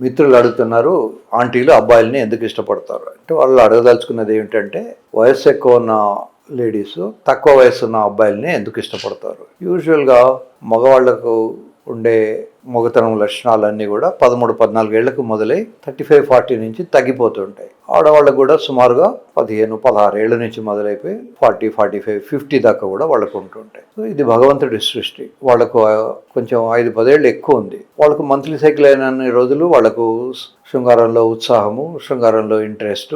మిత్రులు అడుగుతున్నారు, ఆంటీలు అబ్బాయిల్ని ఎందుకు ఇష్టపడతారు అంటే వాళ్ళు అడగదలుచుకున్నది ఏమిటంటే వయస్సు ఎక్కువ ఉన్న లేడీస్ తక్కువ వయసు ఉన్న అబ్బాయిల్ని ఎందుకు ఇష్టపడతారు. యూజువల్గా మగవాళ్లకు ఉండే మొగతనం లక్షణాలన్నీ కూడా 13-14 ఏళ్లకు మొదలై 35-40 నుంచి తగ్గిపోతుంటాయి. ఆడవాళ్ళకు కూడా సుమారుగా 15-16 ఏళ్ల నుంచి మొదలైపోయి 40-45-50 దాకా కూడా వాళ్ళకు ఉంటుంటాయి. సో ఇది భగవంతుడి సృష్టి. వాళ్ళకు కొంచెం 5-10 ఏళ్ళు ఎక్కువ ఉంది. వాళ్ళకు మంత్లీ సైకిల్ అయిన రోజులు వాళ్ళకు శృంగారంలో ఉత్సాహము, శృంగారంలో ఇంట్రెస్ట్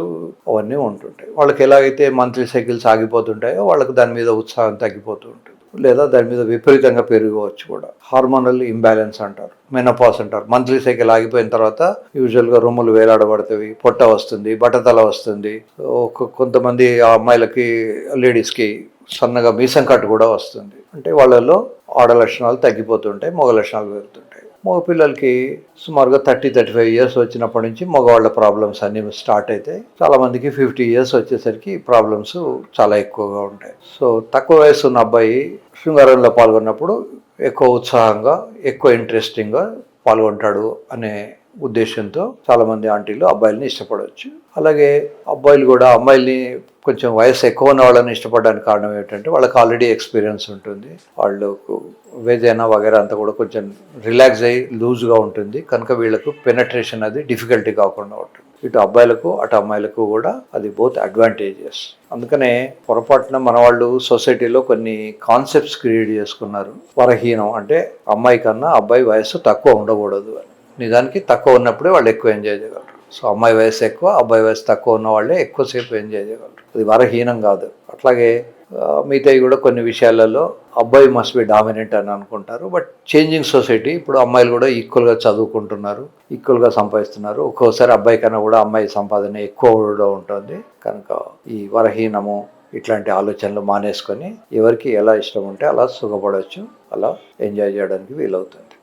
అవన్నీ ఉంటుంటాయి. వాళ్ళకి ఎలాగైతే మంత్లీ సైకిల్స్ ఆగిపోతుంటాయో వాళ్ళకు దాని మీద ఉత్సాహం తగ్గిపోతూ ఉంటుంది, లేదా దాని మీద విపరీతంగా పెరిగవచ్చు కూడా. హార్మోనల్ ఇంబ్యాలెన్స్ అంటారు, మెనోపాస్ అంటారు. మంత్లీ సైకిల్ ఆగిపోయిన తర్వాత యూజువల్గా రొమ్ములు వేలాడబడతాయి, పొట్ట వస్తుంది, బట్టతల వస్తుంది. కొంతమంది ఆ అమ్మాయిలకి లేడీస్కి సన్నగా మీసం కట్టు కూడా వస్తుంది. అంటే వాళ్ళలో ఆడ లక్షణాలు తగ్గిపోతుంటాయి, మగ లక్షణాలు పెరుగుతుంటాయి. మగ పిల్లలకి సుమారుగా 30-35 ఇయర్స్ వచ్చినప్పటి నుంచి మగవాళ్ళ ప్రాబ్లమ్స్ అన్నీ స్టార్ట్ అవుతాయి. చాలామందికి 50 ఇయర్స్ వచ్చేసరికి ప్రాబ్లమ్స్ చాలా ఎక్కువగా ఉంటాయి. సో తక్కువ వయసు ఉన్న అబ్బాయి శృంగారంలో పాల్గొన్నప్పుడు ఎక్కువ ఉత్సాహంగా, ఎక్కువ ఇంట్రెస్టింగ్గా పాల్గొంటాడు అనే ఉద్దేశంతో చాలామంది ఆంటీలు అబ్బాయిల్ని ఇష్టపడవచ్చు. అలాగే అబ్బాయిలు కూడా అమ్మాయిల్ని కొంచెం వయసు ఎక్కువ ఉన్న వాళ్ళని ఇష్టపడడానికి కారణం ఏంటంటే వాళ్ళకి ఆల్రెడీ ఎక్స్పీరియన్స్ ఉంటుంది. వాళ్ళకు వేజైనా వగేరా అంతా కూడా కొంచెం రిలాక్స్ అయ్యి లూజ్గా ఉంటుంది కనుక వీళ్ళకు పెనట్రేషన్ అది డిఫికల్టీ కాకుండా ఉంటుంది. ఇటు అబ్బాయిలకు అటు అమ్మాయిలకు కూడా అది బోత్ అడ్వాంటేజెస్. అందుకనే పొరపాటున మన వాళ్ళు సొసైటీలో కొన్ని కాన్సెప్ట్స్ క్రియేట్ చేసుకున్నారు. వరహీనం అంటే అమ్మాయి కన్నా అబ్బాయి వయస్సు తక్కువ ఉండకూడదు అని. నిజానికి తక్కువ ఉన్నప్పుడే వాళ్ళు ఎక్కువ ఎంజాయ్ చేయగలరు. సో అమ్మాయి వయసు ఎక్కువ, అబ్బాయి వయసు తక్కువ ఉన్న వాళ్ళే ఎక్కువసేపు ఎంజాయ్ చేయగలరు. అది వరహీనం కాదు. అట్లాగే మిగతాయి కూడా కొన్ని విషయాలలో అబ్బాయి మస్ట్ బి డామినెంట్ అని అనుకుంటారు. బట్ చేంజింగ్ సొసైటీ, ఇప్పుడు అమ్మాయిలు కూడా ఈక్వల్గా చదువుకుంటున్నారు, ఈక్వల్గా సంపాదిస్తున్నారు. ఒక్కోసారి అబ్బాయి కన్నా కూడా అమ్మాయి సంపాదన ఎక్కువ కూడా ఉంటుంది. కనుక ఈ వరహీనము ఇట్లాంటి ఆలోచనలు మానేసుకొని ఎవరికి ఎలా ఇష్టం ఉంటే అలా సుఖపడవచ్చు, అలా ఎంజాయ్ చేయడానికి వీలవుతుంది.